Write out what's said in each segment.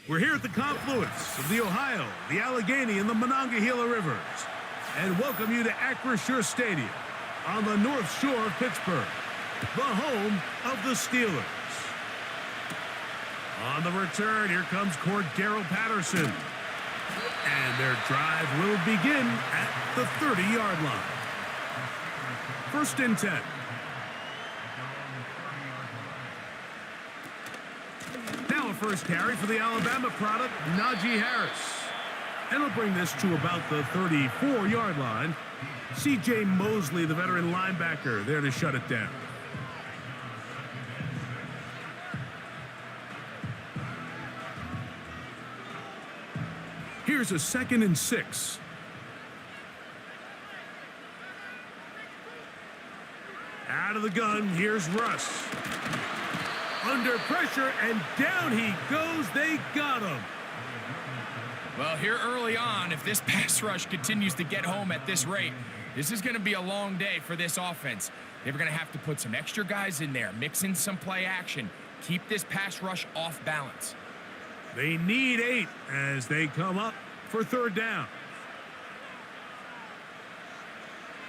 We're here at the confluence of the Ohio, the Allegheny, and the Monongahela Rivers, and welcome you to Acrisure Stadium on the North Shore of Pittsburgh, the home of the Steelers. On the return, here comes Cordero Patterson, and their drive will begin at the 30-yard line. First and 10. Now a first carry for the Alabama product, Najee Harris. And he'll bring this to about the 34-yard line. C.J. Mosley, the veteran linebacker, there to shut it down. Here's a 2nd and 6. Out of the gun, here's Russ. Under pressure, and down he goes. They got him. Well, here early on, if this pass rush continues to get home at this rate, this is going to be a long day for this offense. They're going to have to put some extra guys in there, mix in some play action, keep this pass rush off balance. They need 8 as they come up for 3rd down.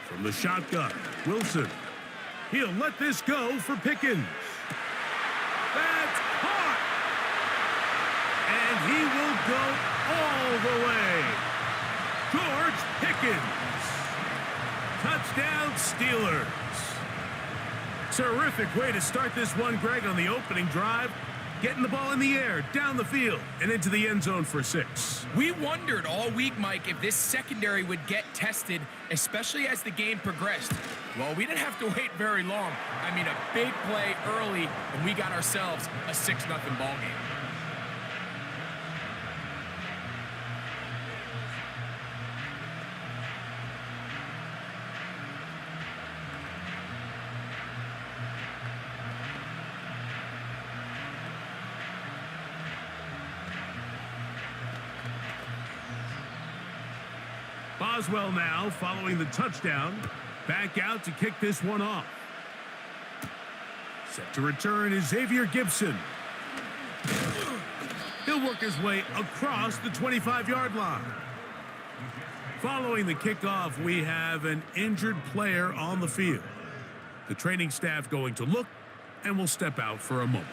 From the shotgun, Wilson. He'll let this go for Pickens. That's caught. And he will go all the way. George Pickens. Touchdown, Steelers. Terrific way to start this one, Greg, on the opening drive. Getting the ball in the air, down the field, and into the end zone for 6. We wondered all week, Mike, if this secondary would get tested, especially as the game progressed. Well, we didn't have to wait very long. I mean, a big play early, and we got ourselves a 6-0 ball game. Boswell now following the touchdown. Back out to kick this one off. Set to return is Xavier Gibson. He'll work his way across the 25-yard line. Following the kickoff, we have an injured player on the field. The training staff going to look and will step out for a moment.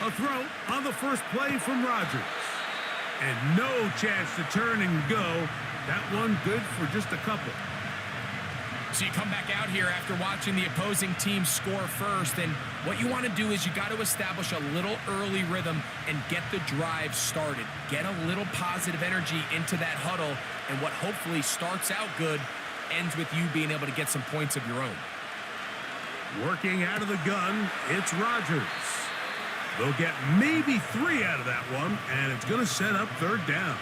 A throw on the first play from Rodgers. And no chance to turn and go. That one good for just a couple. So you come back out here after watching the opposing team score first, and what you want to do is you got to establish a little early rhythm and get the drive started. Get a little positive energy into that huddle, and what hopefully starts out good ends with you being able to get some points of your own. Working out of the gun, it's Rodgers. They'll get maybe 3 out of that one, and it's going to set up 3rd down.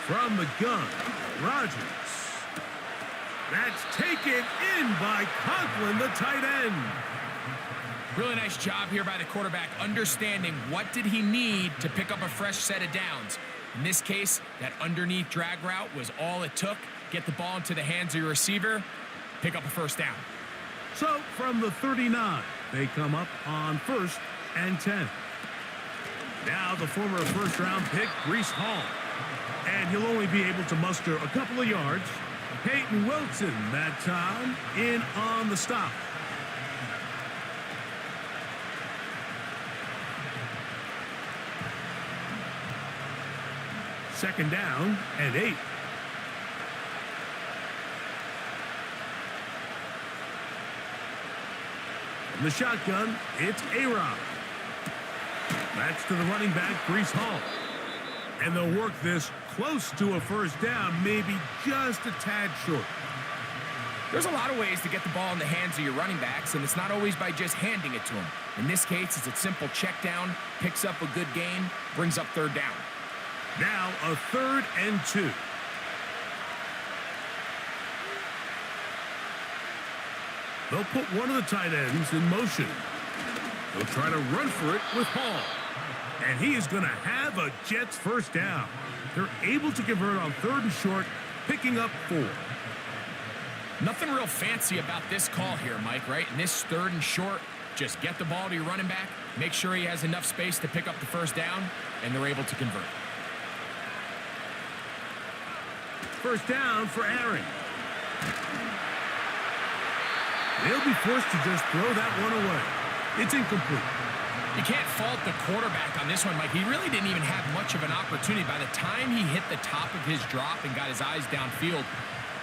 From the gun, Rodgers. That's taken in by Conklin, the tight end. Really nice job here by the quarterback, understanding what did he need to pick up a fresh set of downs. In this case, that underneath drag route was all it took. Get the ball into the hands of your receiver, pick up a 1st down. So from the 39, they come up on 1st and 10. Now the former 1st-round pick, Breece Hall. And he'll only be able to muster a couple of yards. Peyton Wilson that time in on the stop. Second down and 8. From the shotgun, it's A-Rod. That's to the running back, Breece Hall. And they'll work this close to a 1st down, maybe just a tad short. There's a lot of ways to get the ball in the hands of your running backs, and it's not always by just handing it to them. In this case, it's a simple check down, picks up a good gain, brings up third down. Now a 3rd and 2. They'll put one of the tight ends in motion. They'll try to run for it with Hall. And he is going to have a Jets first down. They're able to convert on 3rd and short, picking up 4. Nothing real fancy about this call here, Mike, right? In this 3rd and short, just get the ball to your running back, make sure he has enough space to pick up the first down, and they're able to convert. First down for Aaron. They'll be forced to just throw that one away. It's incomplete. You can't fault the quarterback on this one, Mike. He really didn't even have much of an opportunity. By the time he hit the top of his drop and got his eyes downfield,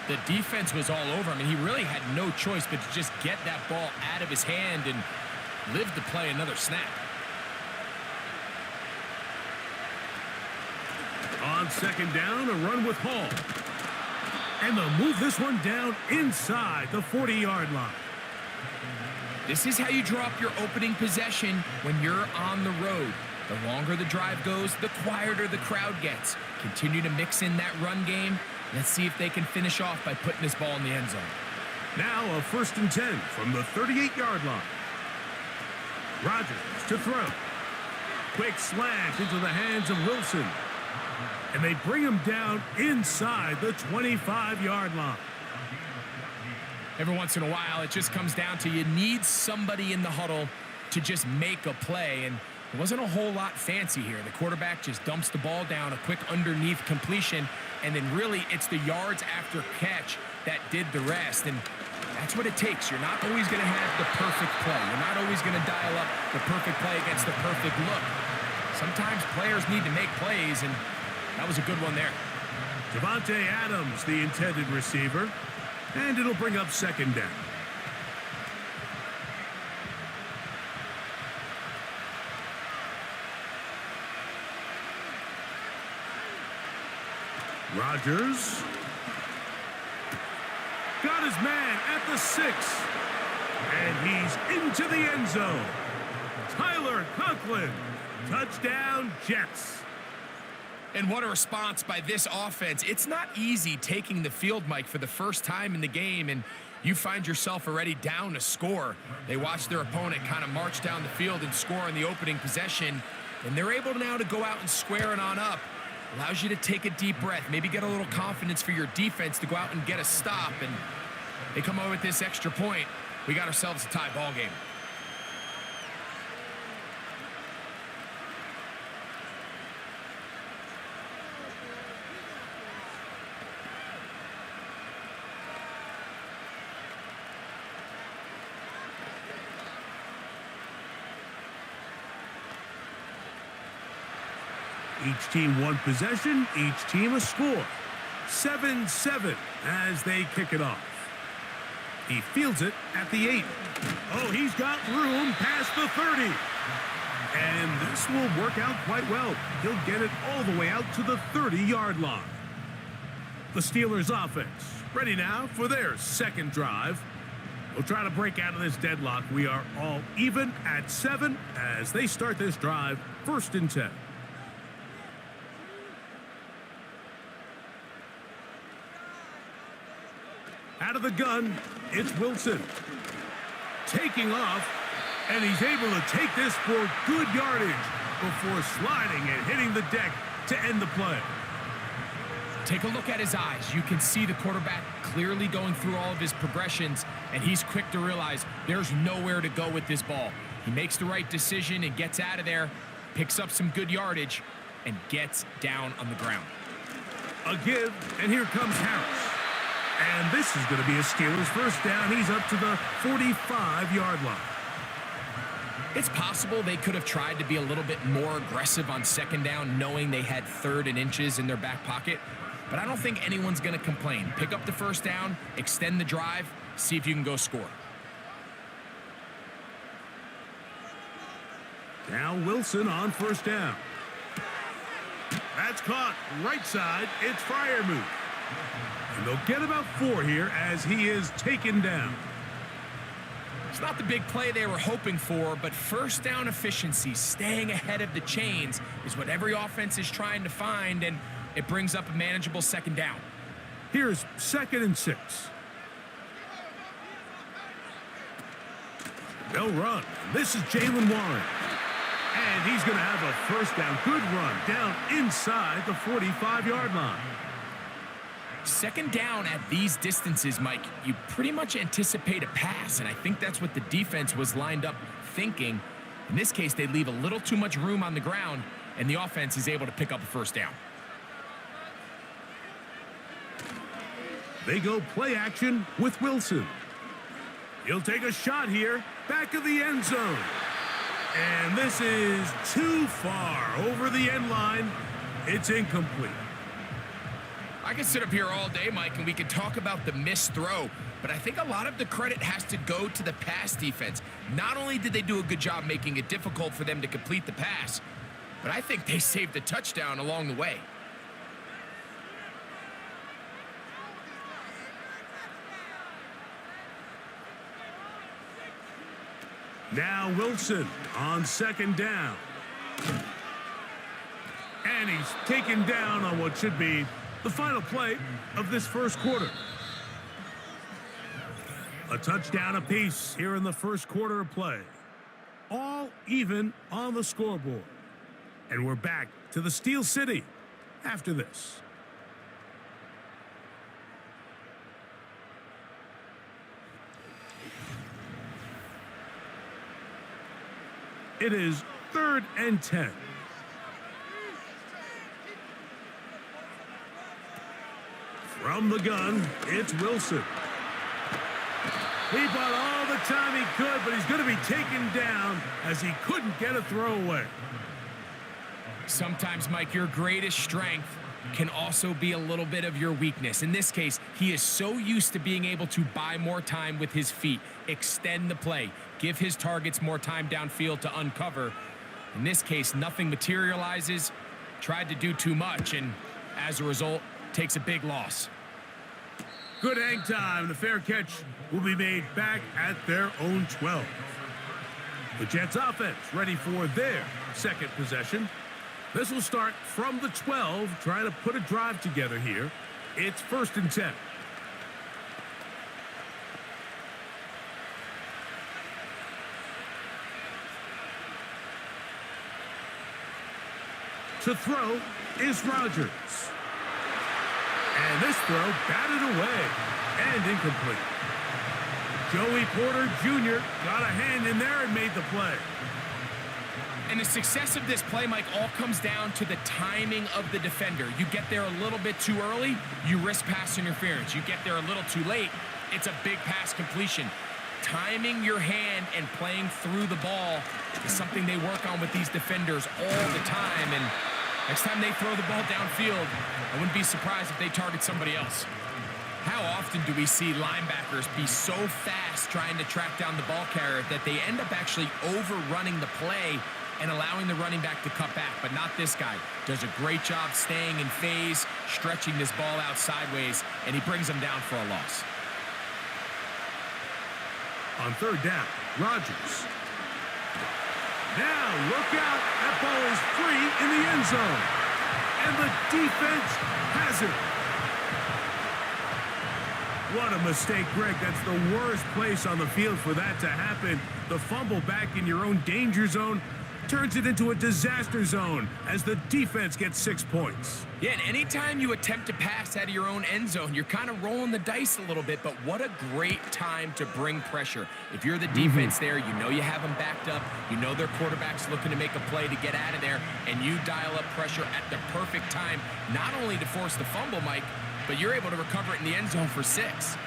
the defense was all over him, and he really had no choice but to just get that ball out of his hand and live to play another snap. On 2nd down, a run with Hall. And they'll move this one down inside the 40-yard line. This is how you drop your opening possession when you're on the road. The longer the drive goes, the quieter the crowd gets. Continue to mix in that run game. Let's see if they can finish off by putting this ball in the end zone. Now a 1st and 10 from the 38-yard line. Rodgers to throw. Quick slant into the hands of Wilson. And they bring him down inside the 25-yard line. Every once in a while, it just comes down to you need somebody in the huddle to just make a play. And it wasn't a whole lot fancy here. The quarterback just dumps the ball down, a quick underneath completion, and then really it's the yards after catch that did the rest. And that's what it takes. You're not always going to have the perfect play. You're not always going to dial up the perfect play against the perfect look. Sometimes players need to make plays, and that was a good one there. Devontae Adams, the intended receiver, and it'll bring up 2nd down. Rodgers got his man at the 6, and he's into the end zone. Tyler Conklin, touchdown Jets. And what a response by this offense. It's not easy taking the field, Mike, for the first time in the game, and you find yourself already down a score. They watch their opponent kind of march down the field and score in the opening possession, and they're able now to go out and square it on up. Allows you to take a deep breath, maybe get a little confidence for your defense to go out and get a stop, and they come over with this extra point. We got ourselves a tie ball game. Each team one possession, each team a score. 7-7 as they kick it off. He fields it at the 8. Oh, he's got room past the 30. And this will work out quite well. He'll get it all the way out to the 30-yard line. The Steelers offense ready now for their 2nd drive. We'll try to break out of this deadlock. We are all even at 7 as they start this drive, 1st and 10. Out of the gun, it's Wilson. Taking off, and he's able to take this for good yardage before sliding and hitting the deck to end the play. Take a look at his eyes. You can see the quarterback clearly going through all of his progressions, and he's quick to realize there's nowhere to go with this ball. He makes the right decision and gets out of there, picks up some good yardage, and gets down on the ground. A give, and here comes Harris. And this is going to be a Steelers first down. He's up to the 45-yard line. It's possible they could have tried to be a little bit more aggressive on 2nd down, knowing they had 3rd and inches in their back pocket. But I don't think anyone's going to complain. Pick up the first down, extend the drive, see if you can go score. Now Wilson on 1st down. That's caught right side. It's Freiermuth. And they'll get about 4 here as he is taken down. It's not the big play they were hoping for, but first down efficiency, staying ahead of the chains, is what every offense is trying to find, and it brings up a manageable second down. Here's 2nd and 6. They'll run. This is Jalen Warren. And he's going to have a first down. Good run down inside the 45-yard line. Second down at these distances, Mike, you pretty much anticipate a pass, and I think that's what the defense was lined up thinking. In this case, they leave a little too much room on the ground, and the offense is able to pick up a first down. They go play action with Wilson. He'll take a shot here, back of the end zone. And this is too far over the end line. It's incomplete. I could sit up here all day, Mike, and we could talk about the missed throw, but I think a lot of the credit has to go to the pass defense. Not only did they do a good job making it difficult for them to complete the pass, but I think they saved a touchdown along the way. Now Wilson on 2nd down. And he's taken down on what should be the final play of this first quarter. A touchdown apiece here in the first quarter of play. All even on the scoreboard. And we're back to the Steel City after this. It is 3rd and 10. From the gun, it's Wilson. He bought all the time he could, but he's going to be taken down as he couldn't get a throwaway. Sometimes, Mike, your greatest strength can also be a little bit of your weakness. In this case, he is so used to being able to buy more time with his feet, extend the play, give his targets more time downfield to uncover. In this case, nothing materializes, tried to do too much, and as a result, takes a big loss. Good hang time. The fair catch will be made back at their own 12. The Jets offense ready for their second possession. This will start from the 12, trying to put a drive together here. It's 1st and 10. To throw is Rodgers. And this throw batted away and incomplete. Joey Porter Jr. got a hand in there and made the play. And the success of this play, Mike, all comes down to the timing of the defender. You get there a little bit too early, you risk pass interference. You get there a little too late, it's a big pass completion. Timing your hand and playing through the ball is something they work on with these defenders all the time. And next time they throw the ball downfield, I wouldn't be surprised if they target somebody else. How often do we see linebackers be so fast trying to track down the ball carrier that they end up actually overrunning the play and allowing the running back to cut back? But not this guy. Does a great job staying in phase, stretching this ball out sideways, and he brings them down for a loss. On 3rd down, Rodgers. Now look out. That ball is free in the end zone. And the defense has it. What a mistake, Greg. That's the worst place on the field for that to happen. The fumble back in your own danger zone turns it into a disaster zone as the defense gets 6 points. Yeah, and anytime you attempt to pass out of your own end zone, you're kind of rolling the dice a little bit, but what a great time to bring pressure. If you're the defense there, you know you have them backed up, you know their quarterback's looking to make a play to get out of there, and you dial up pressure at the perfect time, not only to force the fumble, Mike, but you're able to recover it in the end zone for 6.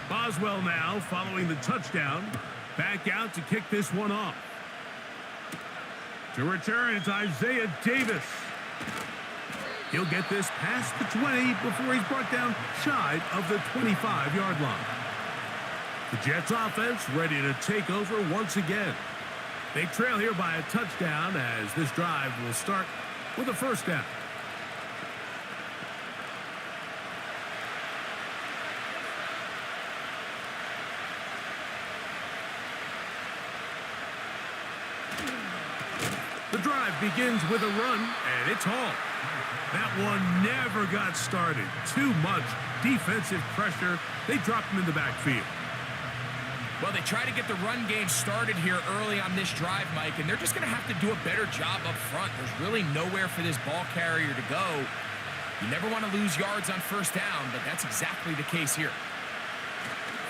Boswell now following the touchdown. Back out to kick this one off. To return, it's Isaiah Davis. He'll get this past the 20 before he's brought down shy of the 25-yard line. The Jets offense ready to take over once again. They trail here by a touchdown as this drive will start with a first down. The drive begins with a run, and it's Hall. That one never got started. Too much defensive pressure. They dropped him in the backfield. Well, they try to get the run game started here early on this drive, Mike, and they're just going to have to do a better job up front. There's really nowhere for this ball carrier to go. You never want to lose yards on first down, but that's exactly the case here.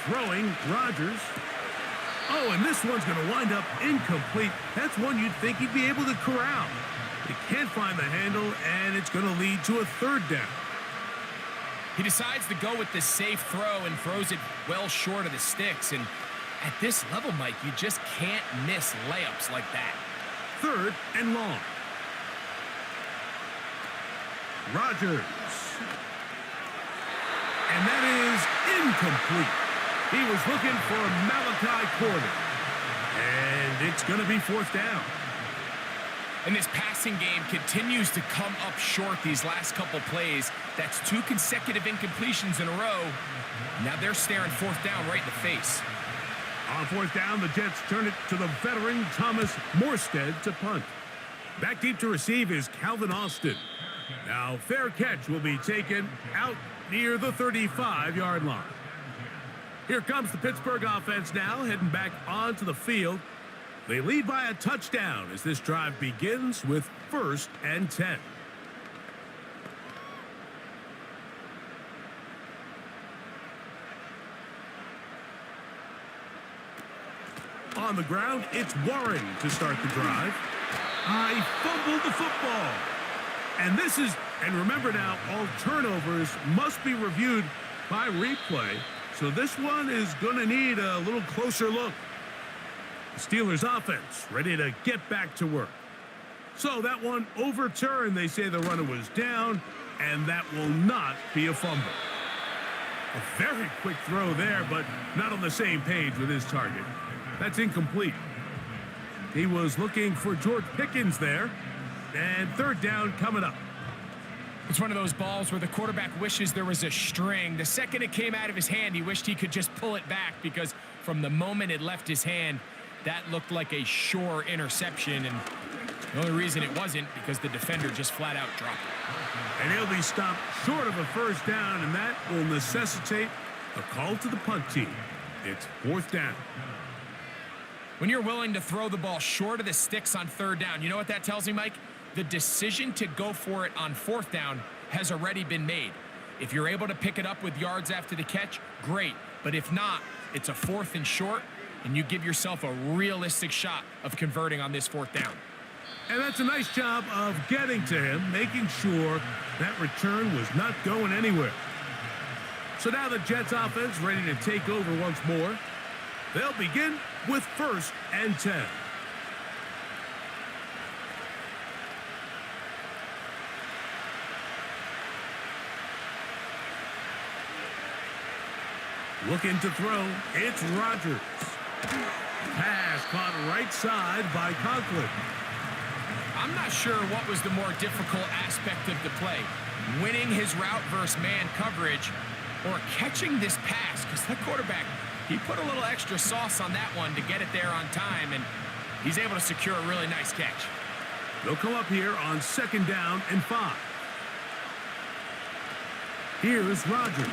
Throwing, Rodgers. Oh, and this one's going to wind up incomplete. That's one you'd think he'd be able to corral. He can't find the handle, and it's going to lead to a third down. He decides to go with the safe throw and throws it well short of the sticks. And at this level, Mike, you just can't miss layups like that. Third and long. Rodgers. And that is incomplete. He was looking for Malachi Corder. And it's going to be fourth down. And this passing game continues to come up short these last couple plays. That's 2 consecutive incompletions in a row. Now they're staring fourth down right in the face. On fourth down, the Jets turn it to the veteran Thomas Morstead to punt. Back deep to receive is Calvin Austin. Now, fair catch will be taken out near the 35-yard line. Here comes the Pittsburgh offense now, heading back onto the field. They lead by a touchdown as this drive begins with 1st and 10. On the ground, it's Warren to start the drive. He fumbled the football. And remember now, all turnovers must be reviewed by replay. So this one is going to need a little closer look. The Steelers offense ready to get back to work. So that one overturned. They say the runner was down, and that will not be a fumble. A very quick throw there, but not on the same page with his target. That's incomplete. He was looking for George Pickens there, and third down coming up. It's one of those balls where the quarterback wishes there was a string. The second it came out of his hand, he wished he could just pull it back because from the moment it left his hand, that looked like a sure interception, and the only reason it wasn't because the defender just flat out dropped it. And he'll be stopped short of a first down, and that will necessitate a call to the punt team. It's fourth down. When you're willing to throw the ball short of the sticks on third down, you know what that tells me, Mike? The decision to go for it on fourth down has already been made. If you're able to pick it up with yards after the catch, great. But if not, it's a 4th and short, and you give yourself a realistic shot of converting on this fourth down. And that's a nice job of getting to him, making sure that return was not going anywhere. So now the Jets offense ready to take over once more. They'll begin with 1st and 10. Looking to throw, it's Rodgers. Pass caught right side by Conklin. I'm not sure what was the more difficult aspect of the play, winning his route versus man coverage or catching this pass, because that quarterback, he put a little extra sauce on that one to get it there on time, and he's able to secure a really nice catch. They'll come up here on 2nd down and 5. Here's Rodgers.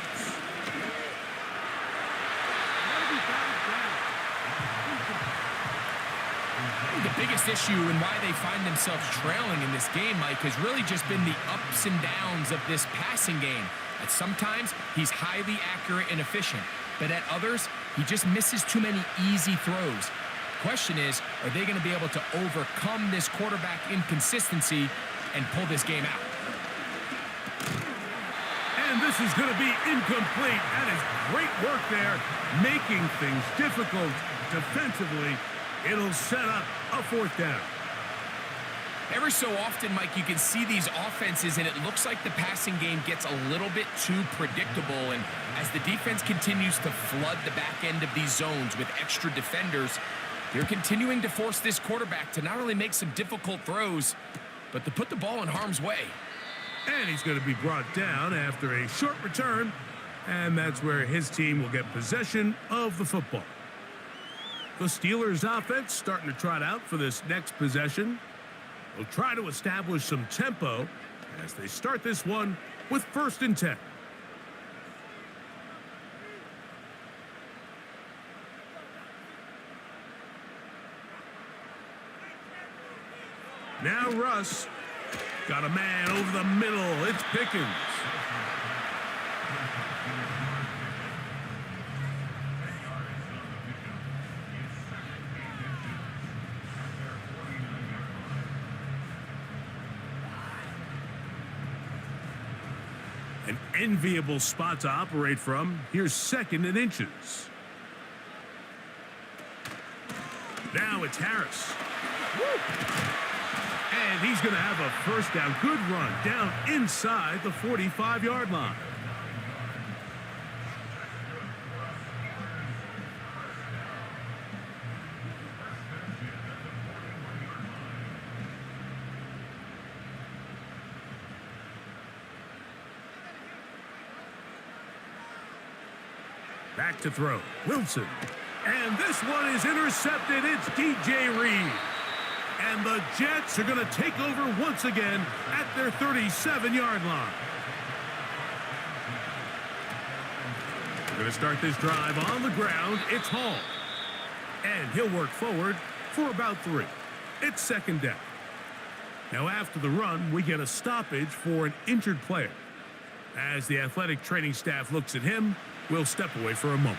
The biggest issue and why they find themselves trailing in this game, Mike, has really just been the ups and downs of this passing game. At sometimes, he's highly accurate and efficient, but at others, he just misses too many easy throws. Question is, are they going to be able to overcome this quarterback inconsistency and pull this game out? And this is going to be incomplete. That is great work there, making things difficult defensively. It'll set up a 4th down. Every so often, Mike, you can see these offenses, and it looks like the passing game gets a little bit too predictable. And as the defense continues to flood the back end of these zones with extra defenders, they're continuing to force this quarterback to not only make some difficult throws, but to put the ball in harm's way. And he's going to be brought down after a short return, and that's where his team will get possession of the football. The Steelers offense starting to trot out for this next possession. They'll try to establish some tempo as they start this one with 1st and 10. Now Russ got a man over the middle. It's Pickens. An enviable spot to operate from. Here's 2nd and inches. Now it's Harris. And he's going to have a 1st down. Good run down inside the 45-yard line. Back to throw. Wilson. And this one is intercepted. It's DJ Reed. And the Jets are going to take over once again at their 37-yard line. We're going to start this drive on the ground. It's Hall. And he'll work forward for about 3. It's 2nd down. Now after the run, we get a stoppage for an injured player. As the athletic training staff looks at him, we'll step away for a moment.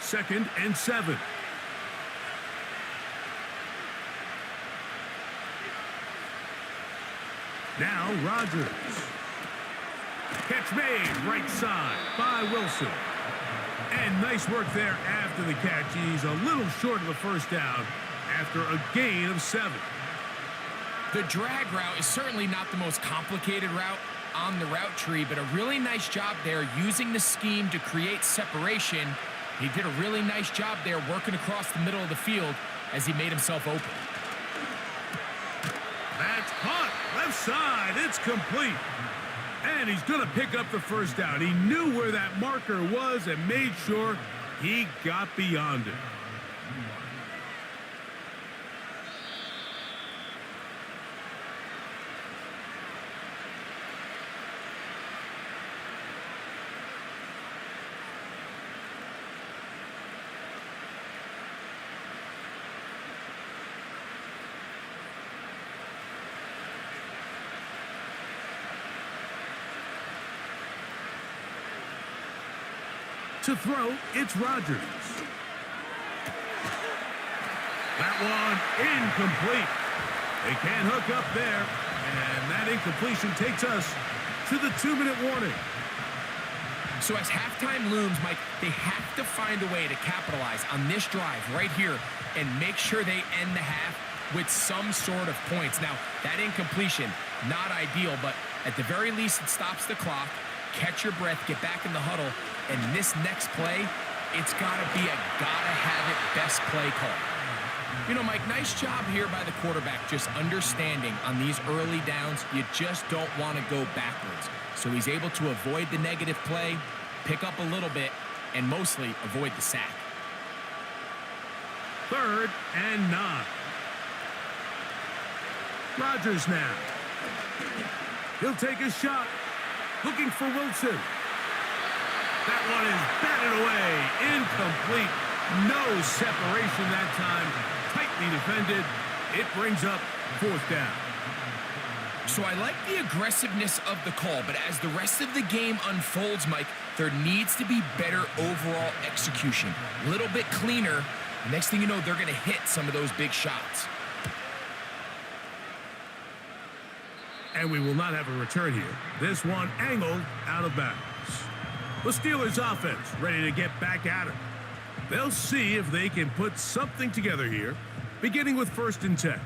Second and 7. Now Rodgers. Catch made right side by Wilson. And nice work there after the catch. He's a little short of the 1st down after a gain of 7. The drag route is certainly not the most complicated route on the route tree, but a really nice job there using the scheme to create separation. He did a really nice job there working across the middle of the field as he made himself open. That's hot. Left side. It's complete. And he's going to pick up the 1st down. He knew where that marker was and made sure he got beyond it. To throw, it's Rodgers. That one incomplete. They can't hook up there, and that incompletion takes us to the 2-minute warning. So as halftime looms, Mike, they have to find a way to capitalize on this drive right here and make sure they end the half with some sort of points. Now, that incompletion, not ideal, but at the very least, it stops the clock. Catch your breath, get back in the huddle, and this next play, it's got to be a gotta-have-it best play call. You know, Mike, nice job here by the quarterback just understanding on these early downs, you just don't want to go backwards. So he's able to avoid the negative play, pick up a little bit, and mostly avoid the sack. 3rd and 9. Rodgers now. He'll take a shot. Looking for Wilson. That one is batted away. Incomplete. No separation that time. Tightly defended. It brings up 4th down. So I like the aggressiveness of the call, but as the rest of the game unfolds, Mike, there needs to be better overall execution. A little bit cleaner. Next thing you know, they're going to hit some of those big shots. And we will not have a return here. This one angled out of bounds. The Steelers offense ready to get back at it. They'll see if they can put something together here, beginning with 1st and 10.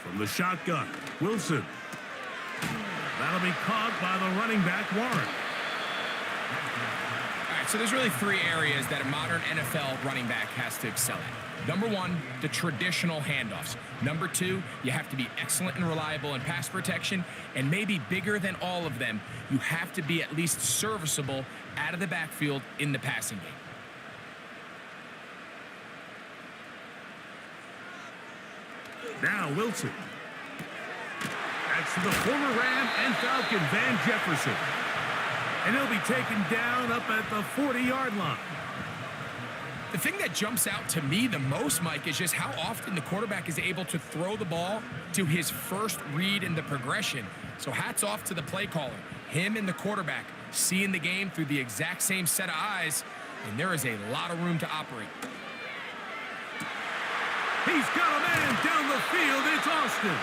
From the shotgun, Wilson. That'll be caught by the running back, Warren. All right, so there's really 3 areas that a modern NFL running back has to excel at. Number 1, the traditional handoffs. Number 2, you have to be excellent and reliable in pass protection. And maybe bigger than all of them, you have to be at least serviceable out of the backfield in the passing game. Now Wilson. That's to the former Ram and Falcon, Van Jefferson. And he'll be taken down up at the 40-yard line. The thing that jumps out to me the most, Mike, is just how often the quarterback is able to throw the ball to his first read in the progression. So hats off to the play caller. Him and the quarterback seeing the game through the exact same set of eyes, and there is a lot of room to operate. He's got a man down the field. It's Austin.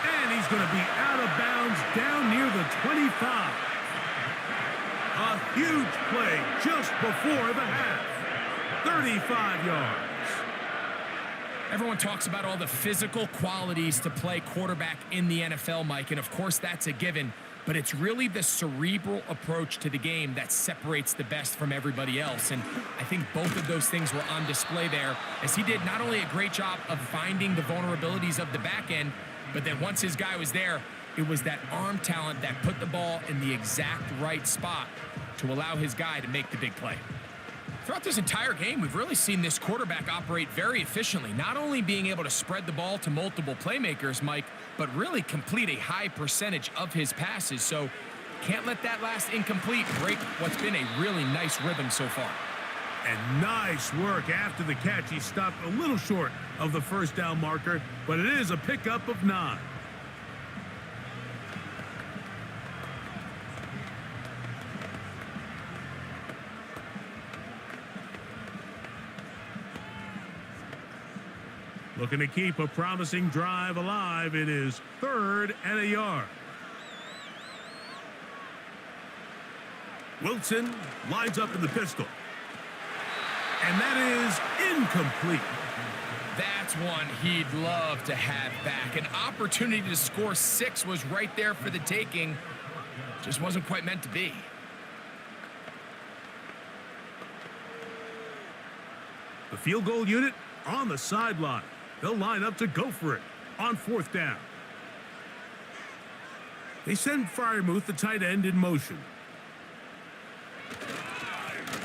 And he's going to be out of bounds down near the 25. A huge play just before the half. 35 yards. Everyone talks about all the physical qualities to play quarterback in the NFL, Mike, and of course that's a given, but it's really the cerebral approach to the game that separates the best from everybody else, and I think both of those things were on display there, as he did not only a great job of finding the vulnerabilities of the back end, but then once his guy was there, it was that arm talent that put the ball in the exact right spot to allow his guy to make the big play. Throughout this entire game, we've really seen this quarterback operate very efficiently, not only being able to spread the ball to multiple playmakers, Mike, but really complete a high percentage of his passes. So can't let that last incomplete break what's been a really nice rhythm so far. And nice work after the catch. He stopped a little short of the first down marker, but it is a pickup of 9. Looking to keep a promising drive alive. It is 3rd and a yard. Wilson lines up in the pistol. And that is incomplete. That's one he'd love to have back. An opportunity to score 6 was right there for the taking. Just wasn't quite meant to be. The field goal unit on the sideline. They'll line up to go for it on 4th down. They send Freiermuth, the tight end, in motion.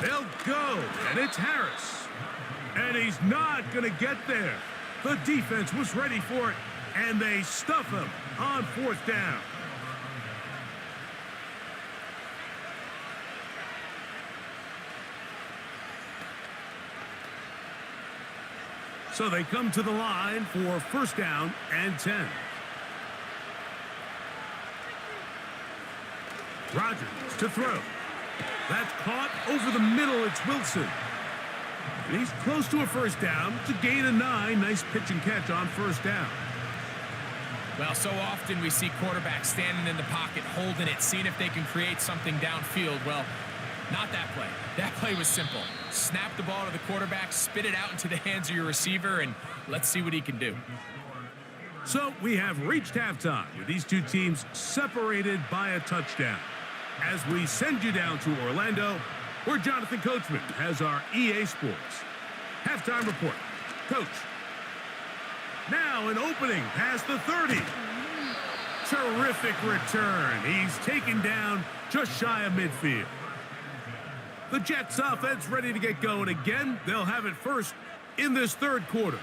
They'll go, and it's Harris. And he's not going to get there. The defense was ready for it, and they stuff him on 4th down. So they come to the line for 1st down and 10. Rodgers to throw. That's caught over the middle. It's Wilson. And he's close to a 1st down to gain a 9. Nice pitch and catch on 1st down. Well, so often we see quarterbacks standing in the pocket, holding it, seeing if they can create something downfield. Well, not that play. That play was simple. Snap the ball to the quarterback, spit it out into the hands of your receiver, and let's see what he can do. So we have reached halftime with these two teams separated by a touchdown. As we send you down to Orlando, where Jonathan Coachman has our EA Sports halftime report. Coach. Now an opening past the 30. Terrific return. He's taken down just shy of midfield. The Jets offense ready to get going again. They'll have it first in this 3rd quarter.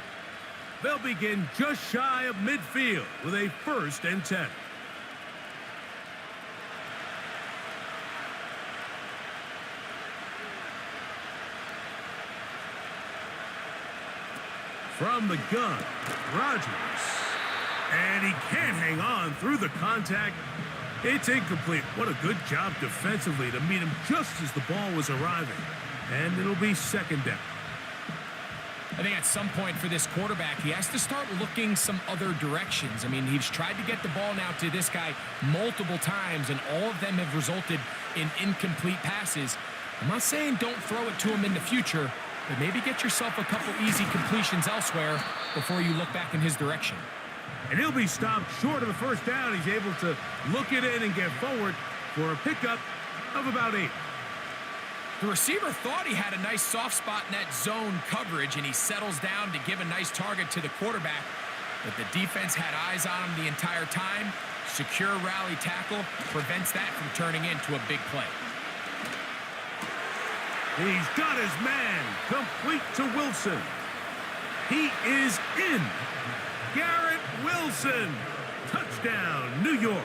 They'll begin just shy of midfield with a 1st and 10. From the gun, Rodgers. And he can't hang on through the contact. It's incomplete. What a good job defensively to meet him just as the ball was arriving. And it'll be 2nd down. I think at some point for this quarterback, he has to start looking some other directions. I mean, he's tried to get the ball now to this guy multiple times, and all of them have resulted in incomplete passes. I'm not saying don't throw it to him in the future, but maybe get yourself a couple easy completions elsewhere before you look back in his direction. And he'll be stopped short of the first down. He's able to look it in and get forward for a pickup of about 8. The receiver thought he had a nice soft spot in that zone coverage, and he settles down to give a nice target to the quarterback. But the defense had eyes on him the entire time. Secure rally tackle prevents that from turning into a big play. He's got his man, complete to Wilson. He is in. Garrett Wilson. Touchdown, New York.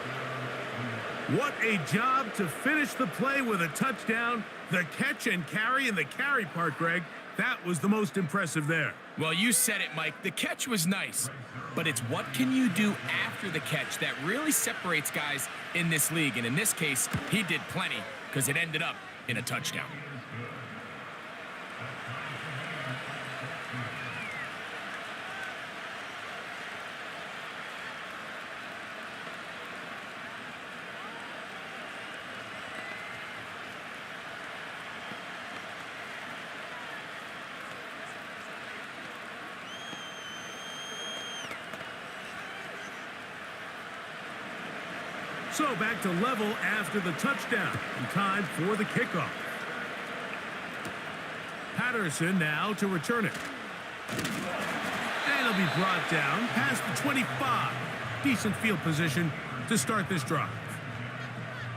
What a job to finish the play with a touchdown. The catch and carry, and the carry part, Greg, that was the most impressive there. Well, you said it, Mike. The catch was nice, but it's what can you do after the catch that really separates guys in this league. And in this case, he did plenty because it ended up in a touchdown. So back to level after the touchdown. In time for the kickoff. Patterson now to return it. And it'll be brought down past the 25. Decent field position to start this drive.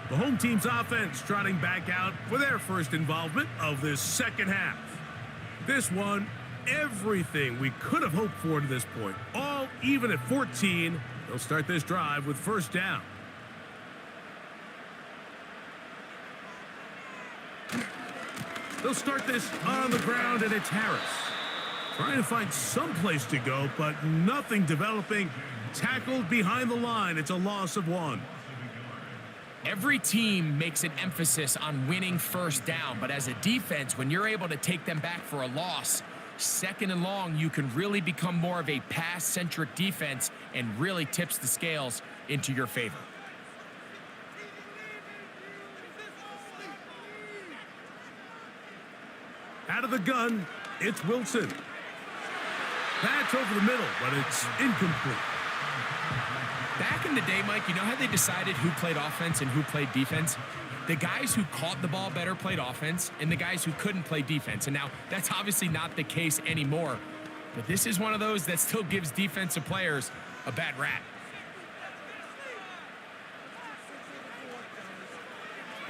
The home team's offense trotting back out for their first involvement of this second half. This one, everything we could have hoped for to this point. All even at 14. They'll start this drive with first down. They'll start this on the ground, and it's Harris. Trying to find some place to go, but nothing developing. Tackled behind the line. It's a loss of 1. Every team makes an emphasis on winning first down, but as a defense, when you're able to take them back for a loss, second and long, you can really become more of a pass-centric defense and really tips the scales into your favor. Out of the gun, it's Wilson. That's over the middle, but it's incomplete. Back in the day, Mike, you know how they decided who played offense and who played defense? The guys who caught the ball better played offense, and the guys who couldn't play defense. And now, that's obviously not the case anymore. But this is one of those that still gives defensive players a bad rap.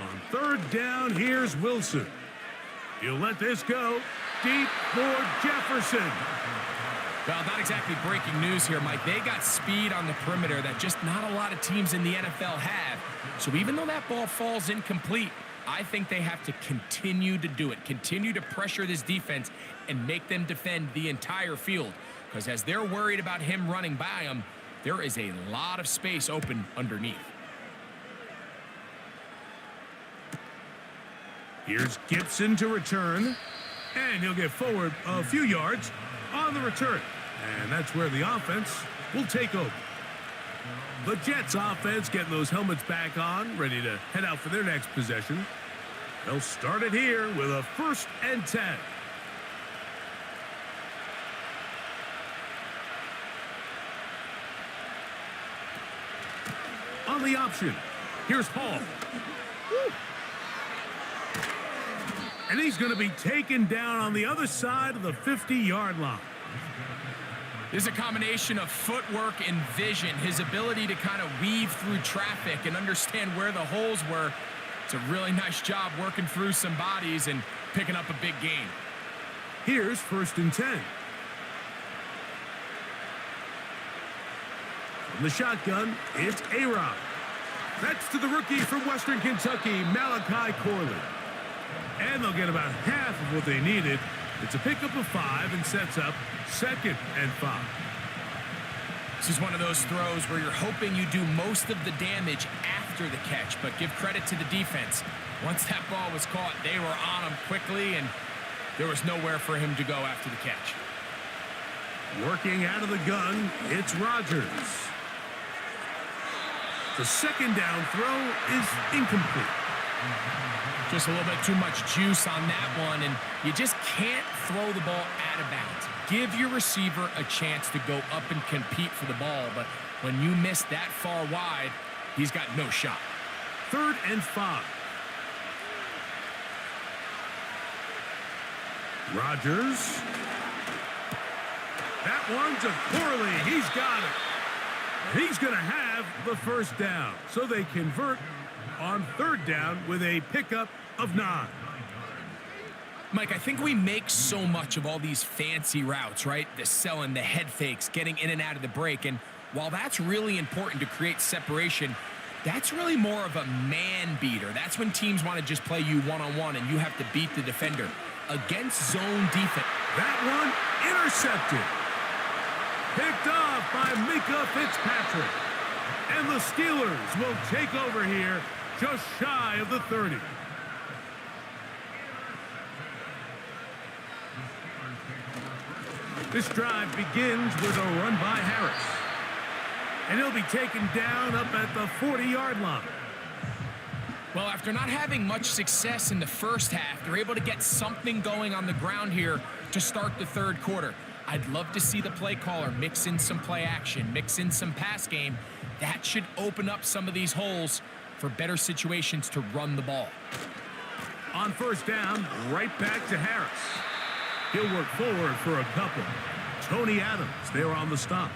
On third down, here's Wilson. He'll let this go deep for Jefferson. Well, not exactly breaking news here, Mike. They got speed on the perimeter that just not a lot of teams in the NFL have. So even though that ball falls incomplete, I think they have to continue to do it, continue to pressure this defense and make them defend the entire field. Because as they're worried about him running by them, there is a lot of space open underneath. Here's Gibson to return, and he'll get forward a few yards on the return. And that's where the offense will take over. The Jets offense getting those helmets back on, ready to head out for their next possession. They'll start it here with a 1st and 10. On the option, here's Hall. Woo. And he's going to be taken down on the other side of the 50-yard line. There's a combination of footwork and vision, his ability to kind of weave through traffic and understand where the holes were. It's a really nice job working through some bodies and picking up a big gain. Here's 1st and 10. From the shotgun, it's A-Rod. That's to the rookie from Western Kentucky, Malachi Corley. And they'll get about half of what they needed. It's a pickup of 5 and sets up 2nd and 5. This is one of those throws where you're hoping you do most of the damage after the catch, but give credit to the defense. Once that ball was caught, they were on him quickly, and there was nowhere for him to go after the catch. Working out of the gun, it's Rodgers. The second down throw is incomplete. Just a little bit too much juice on that one, and you just can't throw the ball out of bounds. Give your receiver a chance to go up and compete for the ball, but when you miss that far wide, he's got no shot. 3rd and 5. Rodgers. That one to Corley. He's got it. He's going to have the first down. So they convert on 3rd down with a pickup of 9. Mike, I think we make so much of all these fancy routes, right? The selling, the head fakes, getting in and out of the break. And while that's really important to create separation, that's really more of a man beater. That's when teams want to just play you one-on-one and you have to beat the defender. Against zone defense. That one intercepted. Picked off by Mika Fitzpatrick. And the Steelers will take over here just shy of the 30. This drive begins with a run by Harris. And he'll be taken down up at the 40-yard line. Well, after not having much success in the first half, they're able to get something going on the ground here to start the 3rd quarter. I'd love to see the play caller mix in some play action, mix in some pass game. That should open up some of these holes for better situations to run the ball. On 1st down, right back to Harris. He'll work forward for a couple. Tony Adams there on the stop.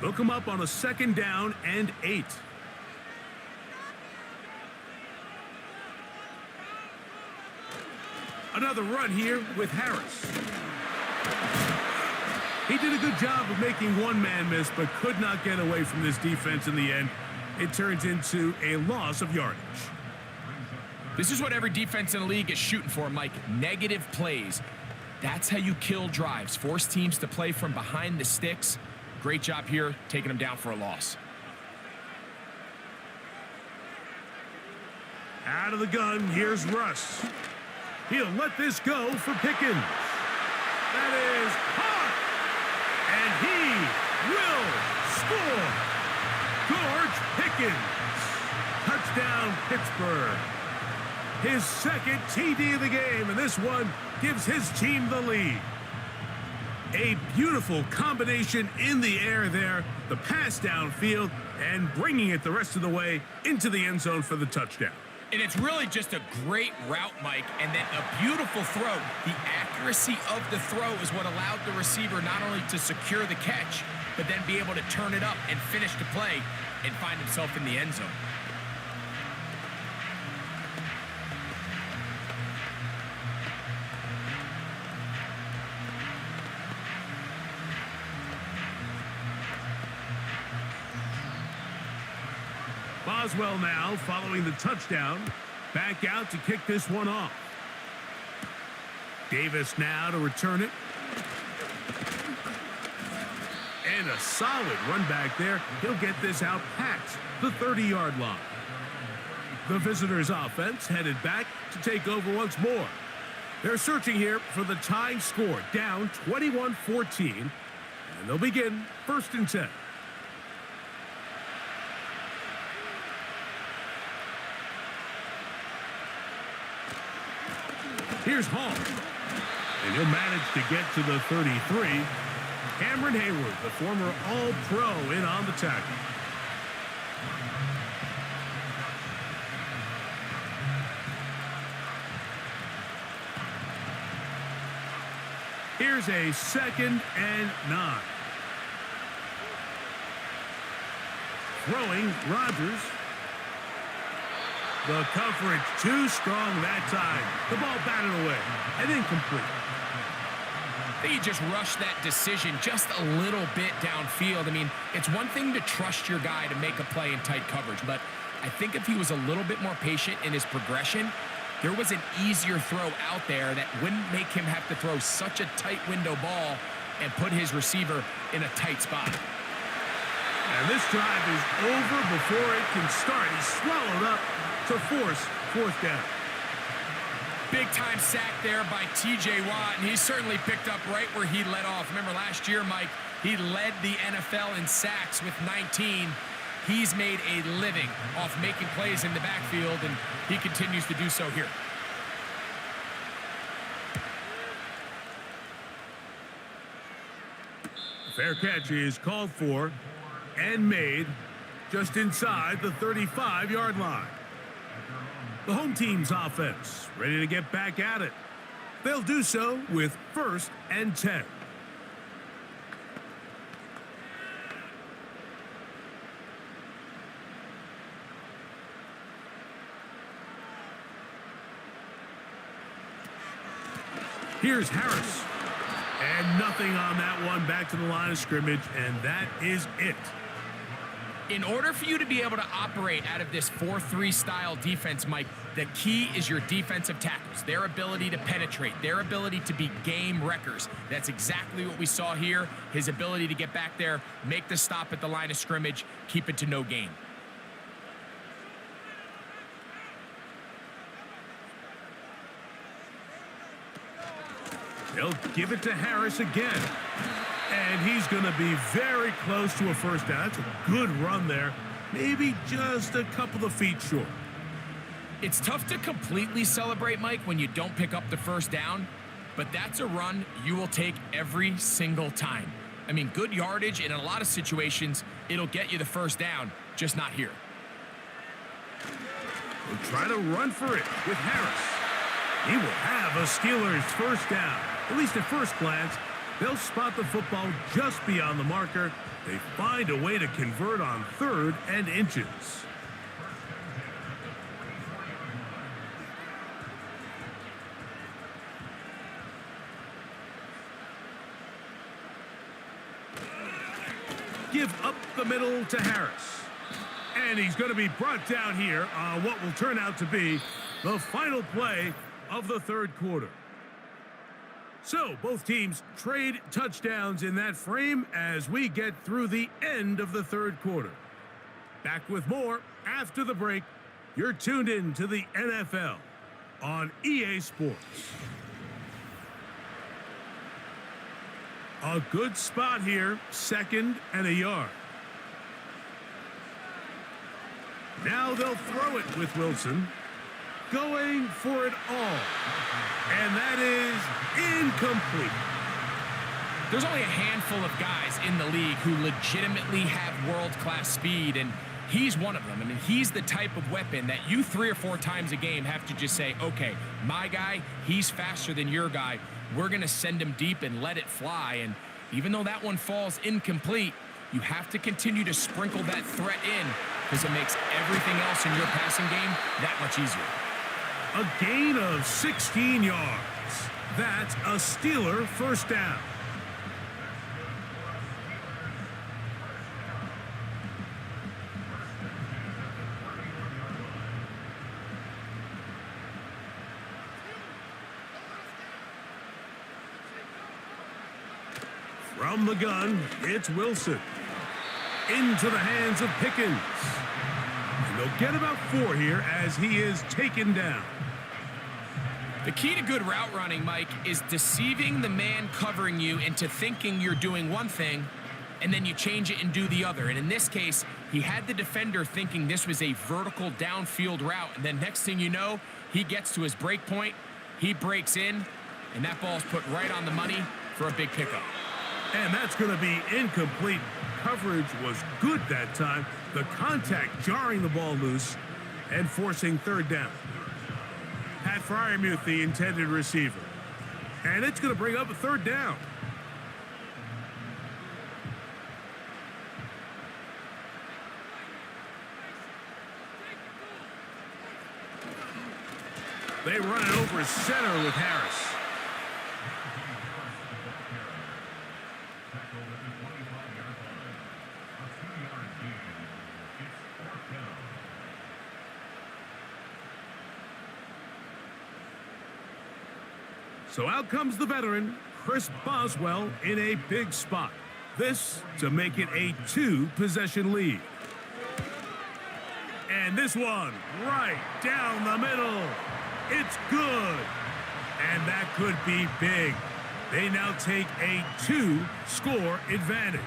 They'll come up on a 2nd down and 8. Another run here with Harris. He did a good job of making one man miss, but could not get away from this defense in the end. It turns into a loss of yardage. This is what every defense in the league is shooting for, Mike. Negative plays. That's how you kill drives. Force teams to play from behind the sticks. Great job here, taking them down for a loss. Out of the gun, here's Russ. He'll let this go for Pickens. That is hot. And he will score. George Pickens. Touchdown, Pittsburgh. His 2nd TD of the game, and this one gives his team the lead. A beautiful combination in the air there, the pass downfield, and bringing it the rest of the way into the end zone for the touchdown. And it's really just a great route, Mike, and then a beautiful throw. The accuracy of the throw is what allowed the receiver not only to secure the catch, but then be able to turn it up and finish the play and find himself in the end zone. Boswell now following the touchdown. Back out to kick this one off. Davis now to return it. And a solid run back there. He'll get this out past the 30-yard line. The visitors' offense headed back to take over once more. They're searching here for the tying score, down 21-14. And they'll begin 1st and 10. Here's Hall. And he'll manage to get to the 33. Cameron Hayward, the former All-Pro, in on the tackle. Here's a 2nd and 9. Throwing Rodgers. The coverage too strong that time. The ball batted away and incomplete. I think he just rushed that decision just a little bit downfield. I mean, it's one thing to trust your guy to make a play in tight coverage, but I think if he was a little bit more patient in his progression, there was an easier throw out there that wouldn't make him have to throw such a tight window ball and put his receiver in a tight spot. And this drive is over before it can start. He's swallowed up to force fourth down. Big-time sack there by T.J. Watt, and he certainly picked up right where he led off. Remember last year, Mike, he led the NFL in sacks with 19. He's made a living off making plays in the backfield, and he continues to do so here. Fair catch is called for and made just inside the 35-yard line. The home team's offense ready to get back at it. They'll do so with 1st and 10. Here's Harris. And nothing on that one, back to the line of scrimmage, and that is it. In order for you to be able to operate out of this 4-3 style defense, Mike, the key is your defensive tackles, their ability to penetrate, their ability to be game wreckers. That's exactly what we saw here, his ability to get back there, make the stop at the line of scrimmage, keep it to no gain. They'll give it to Harris again. And he's going to be very close to a first down. That's a good run there. Maybe just a couple of feet short. It's tough to completely celebrate, Mike, when you don't pick up the first down. But that's a run you will take every single time. I mean, good yardage, and in a lot of situations, it'll get you the first down, just not here. We'll try to run for it with Harris. He will have a Steelers first down. At least at first glance, they'll spot the football just beyond the marker. They find a way to convert on 3rd and inches. Give up the middle to Harris. And he's going to be brought down here on what will turn out to be the final play of the 3rd quarter. So both teams trade touchdowns in that frame as we get through the end of the 3rd quarter. Back with more after the break. You're tuned in to the NFL on EA Sports. A good spot here, 2nd and a yard. Now they'll throw it with Wilson. Going for it all. And that is incomplete. There's only a handful of guys in the league who legitimately have world-class speed, and he's one of them. I mean, he's the type of weapon that you 3 or 4 times a game have to just say, okay, my guy, he's faster than your guy. We're going to send him deep and let it fly. And even though that one falls incomplete, you have to continue to sprinkle that threat in because it makes everything else in your passing game that much easier. A gain of 16 yards. That's a Steeler first down. From the gun, it's Wilson. Into the hands of Pickens. And they'll get about 4 here as he is taken down. The key to good route running, Mike, is deceiving the man covering you into thinking you're doing one thing, and then you change it and do the other. And in this case, he had the defender thinking this was a vertical downfield route, and then next thing you know, he gets to his break point, he breaks in, and that ball's put right on the money for a big pickup. And that's going to be incomplete. Coverage was good that time. The contact jarring the ball loose and forcing 3rd down. Pat Fryermuth, the intended receiver. And it's going to bring up a 3rd down. They run it over center with Harris. So out comes the veteran, Chris Boswell, in a big spot. This to make it a 2-possession lead. And this one right down the middle. It's good. And that could be big. They now take a 2-score advantage.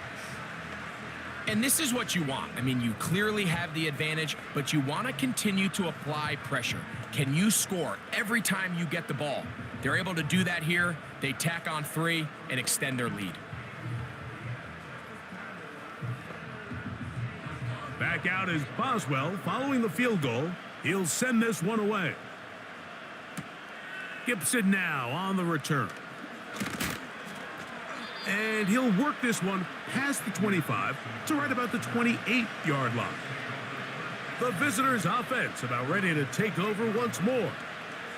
And this is what you want. I mean, you clearly have the advantage, but you want to continue to apply pressure. Can you score every time you get the ball? They're able to do that here. They tack on 3 and extend their lead. Back out is Boswell following the field goal. He'll send this one away. Gibson now on the return. And he'll work this one past the 25 to right about the 28-yard line. The visitors' offense about ready to take over once more.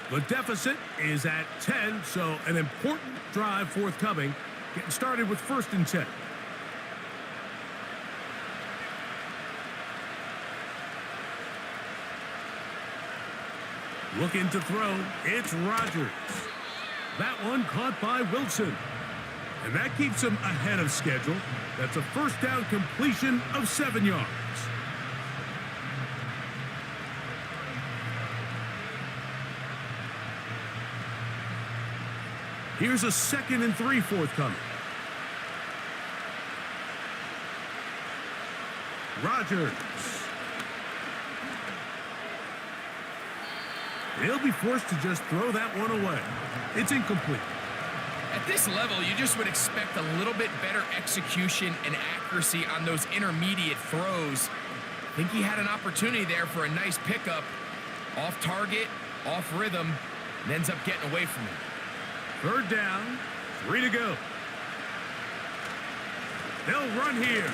The deficit is at 10, so an important drive forthcoming. Getting started with 1st and 10. Looking to throw, it's Rodgers. That one caught by Wilson. And that keeps him ahead of schedule. That's a 1st down completion of 7 yards. Here's a 2nd and 3 forthcoming. Rodgers. He'll be forced to just throw that one away. It's incomplete. At this level, you just would expect a little bit better execution and accuracy on those intermediate throws. I think he had an opportunity there for a nice pickup. Off target, off rhythm, and ends up getting away from him. 3rd down, 3 to go. They'll run here.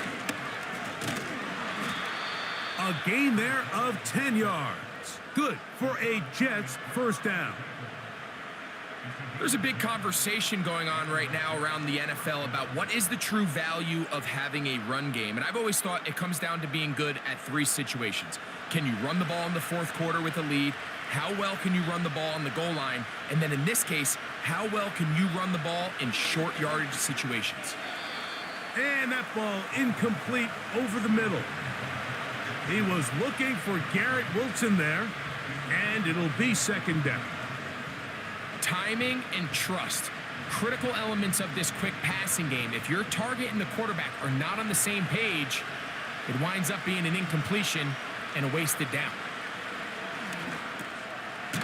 A gain there of 10 yards. Good for a Jets 1st down. There's a big conversation going on right now around the NFL about what is the true value of having a run game. And I've always thought it comes down to being good at 3 situations. Can you run the ball in the 4th quarter with a lead? How well can you run the ball on the goal line? And then in this case, how well can you run the ball in short yardage situations? And that ball incomplete over the middle. He was looking for Garrett Wilson there, and it'll be 2nd down. Timing and trust, critical elements of this quick passing game. If your target and the quarterback are not on the same page, it winds up being an incompletion and a wasted down.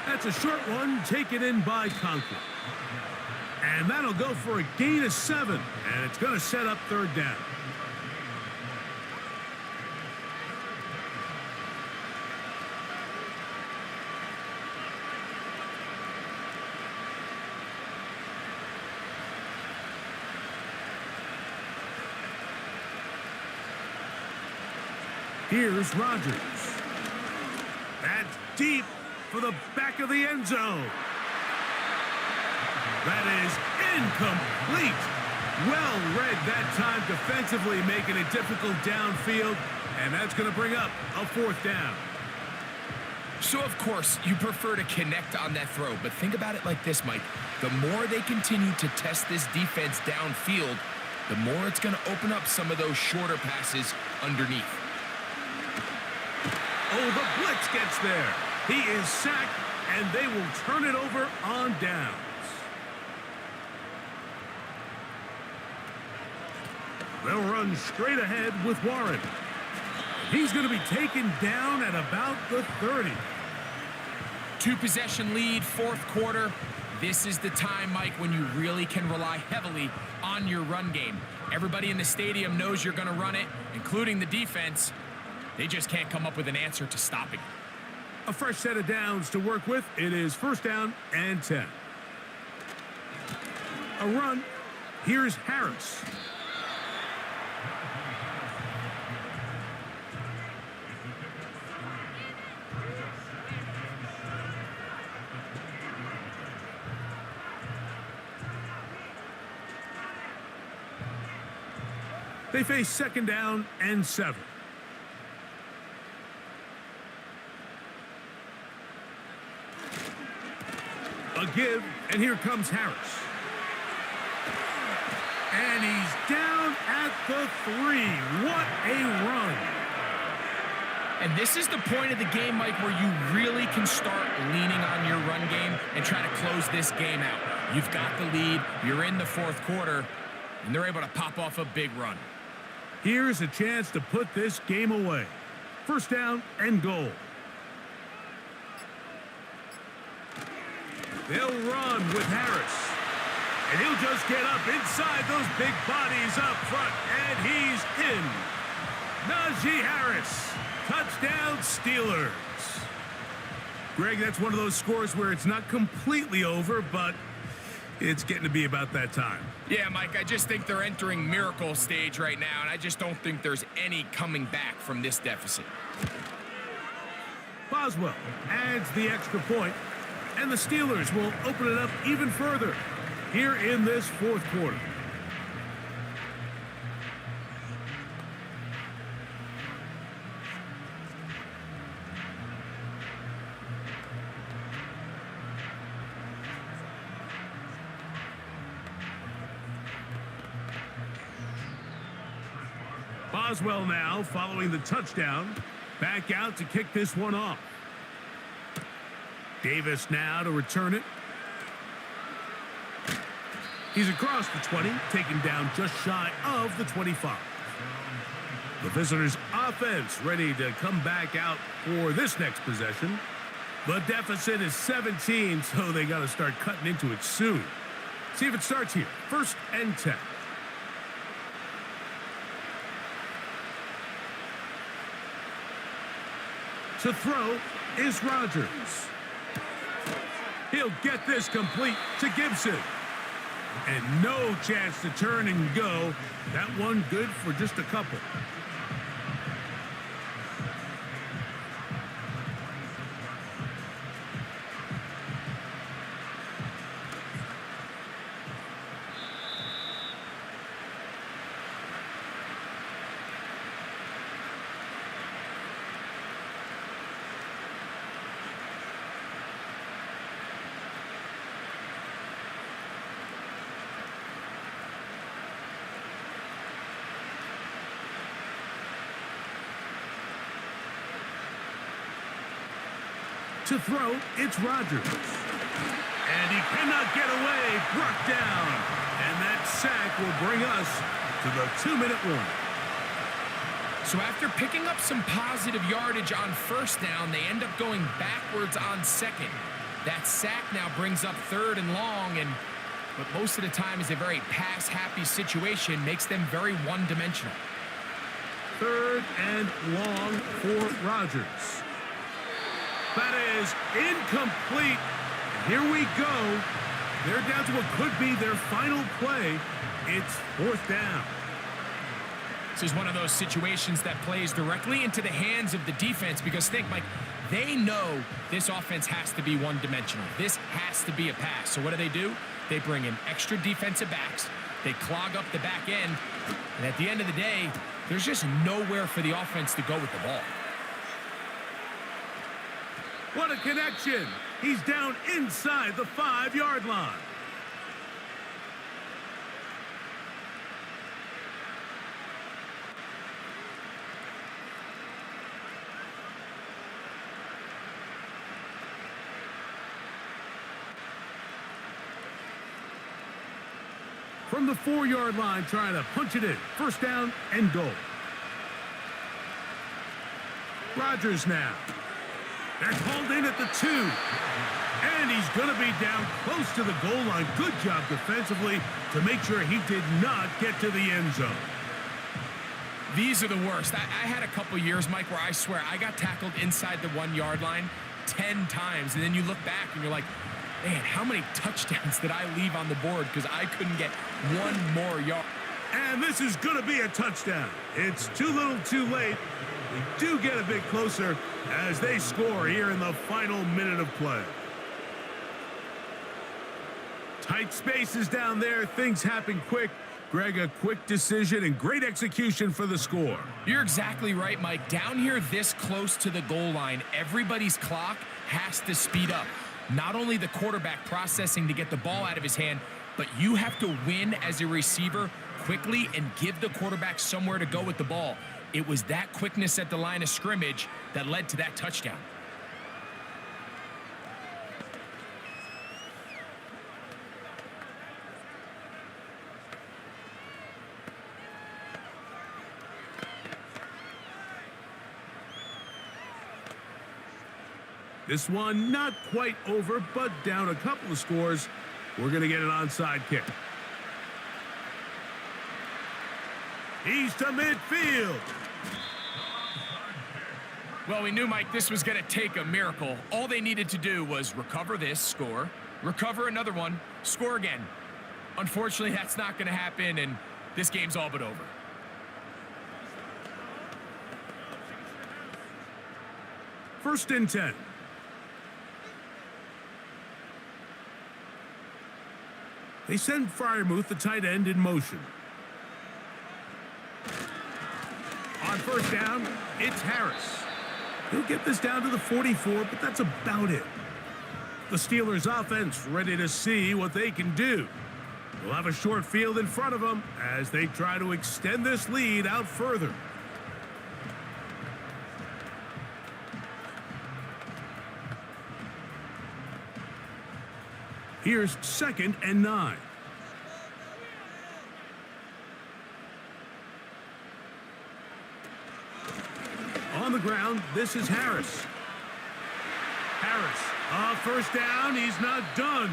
That's a short one taken in by Conklin. And that'll go for a gain of 7, and it's going to set up 3rd down. Here's Rodgers. That's deep for the back of the end zone. That is incomplete. Well read that time defensively, making it difficult downfield, and that's going to bring up a 4th down. So, of course, you prefer to connect on that throw, but think about it like this, Mike. The more they continue to test this defense downfield, the more it's going to open up some of those shorter passes underneath. Oh, the blitz gets there. He is sacked, and they will turn it over on downs. They'll run straight ahead with Warren. He's going to be taken down at about the 30. 2-possession lead, 4th quarter. This is the time, Mike, when you really can rely heavily on your run game. Everybody in the stadium knows you're going to run it, including the defense. They just can't come up with an answer to stopping. A fresh set of downs to work with. It is 1st down and 10. A run. Here's Harris. They face 2nd down and 7. A give, and here comes Harris. And he's down at the 3. What a run. And this is the point of the game, Mike, where you really can start leaning on your run game and try to close this game out. You've got the lead, you're in the fourth quarter, and they're able to pop off a big run. Here's a chance to put this game away. First down and goal. They'll run with Harris. And he'll just get up inside those big bodies up front, and he's in. Najee Harris. Touchdown, Steelers. Greg, that's one of those scores where it's not completely over, but it's getting to be about that time. Yeah, Mike, I just think they're entering miracle stage right now, and I just don't think there's any coming back from this deficit. Boswell adds the extra point, and the Steelers will open it up even further here in this fourth quarter. Boswell now following the touchdown. Back out to kick this one off. Davis now to return it. He's across the 20, taken down just shy of the 25. The visitors' offense ready to come back out for this next possession. The deficit is 17, so they got to start cutting into it soon. See if it starts here. First and 10. To throw is Rodgers. He'll get this complete to Gibson. And no chance to turn and go. That one good for just a couple. To throw, it's Rodgers. And he cannot get away. Brought down. And that sack will bring us to the 2-minute warning. So after picking up some positive yardage on first down, they end up going backwards on second. That sack now brings up third and long, and what most of the time is a very pass-happy situation makes them very one-dimensional. Third and long for Rodgers. That is incomplete. Here we go. They're down to what could be their final play. It's fourth down. This is one of those situations that plays directly into the hands of the defense because think, Mike, they know this offense has to be one-dimensional. This has to be a pass. So what do? They bring in extra defensive backs. They clog up the back end. And at the end of the day, there's just nowhere for the offense to go with the ball. What a connection. He's down inside the 5-yard line. From the 4-yard line, trying to punch it in. First down and goal. Rodgers now. They're called in at the 2. And he's going to be down close to the goal line. Good job defensively to make sure he did not get to the end zone. These are the worst. I had a couple years, Mike, where I swear I got tackled inside the 1-yard line 10 times. And then you look back and you're like, man, how many touchdowns did I leave on the board because I couldn't get one more yard? And this is going to be a touchdown. It's too little too late. We do get a bit closer as they score here in the final minute of play. Tight spaces down there. Things happen quick. Greg, a quick decision and great execution for the score. You're exactly right, Mike. Down here this close to the goal line, everybody's clock has to speed up. Not only the quarterback processing to get the ball out of his hand, but you have to win as a receiver quickly and give the quarterback somewhere to go with the ball. It was that quickness at the line of scrimmage that led to that touchdown. This one not quite over, but down a couple of scores. We're going to get an onside kick. He's to midfield. Well, we knew, Mike, this was going to take a miracle. All they needed to do was recover this, score, recover another one, score again. Unfortunately, that's not going to happen, and this game's all but over. First and 10. They send Freiermuth, the tight end, in motion. On first down, it's Harris. He'll get this down to the 44, but that's about it. The Steelers' offense ready to see what they can do. They'll have a short field in front of them as they try to extend this lead out further. Here's 2nd and 9. On the ground, this is Harris. First down, he's not done.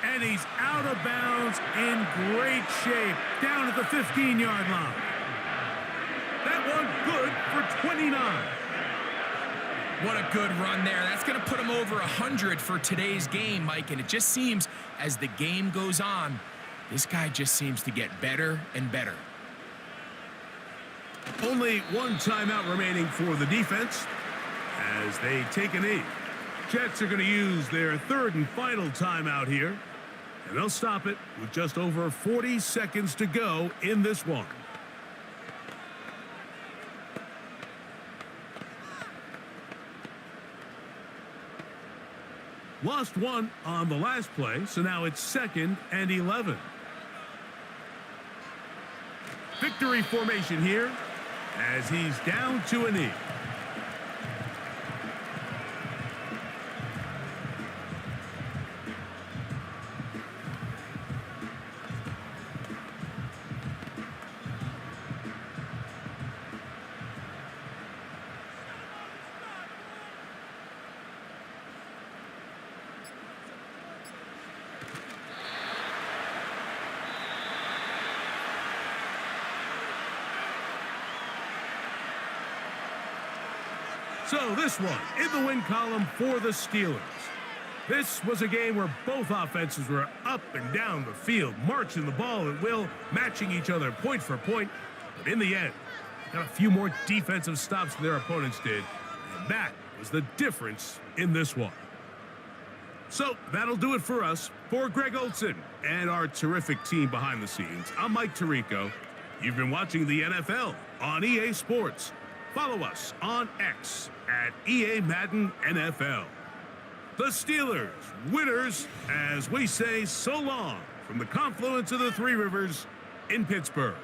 And he's out of bounds in great shape, down at the 15-yard line. That one good for 29. What a good run there. That's going to put him over 100 for today's game, Mike. And it just seems as the game goes on, this guy just seems to get better and better. Only one timeout remaining for the defense as they take a knee. Jets are going to use their 3rd and final timeout here. And they'll stop it with just over 40 seconds to go in this one. Lost one on the last play, so now it's 2nd and 11. Victory formation here as he's down to a knee. So this one in the win column for the Steelers. This was a game where both offenses were up and down the field, marching the ball at will, matching each other point for point. But in the end, got a few more defensive stops than their opponents did. And that was the difference in this one. So that'll do it for us. For Greg Olson and our terrific team behind the scenes, I'm Mike Tirico. You've been watching the NFL on EA Sports. Follow us on X at EA Madden NFL. The Steelers, winners, as we say so long from the confluence of the Three Rivers in Pittsburgh.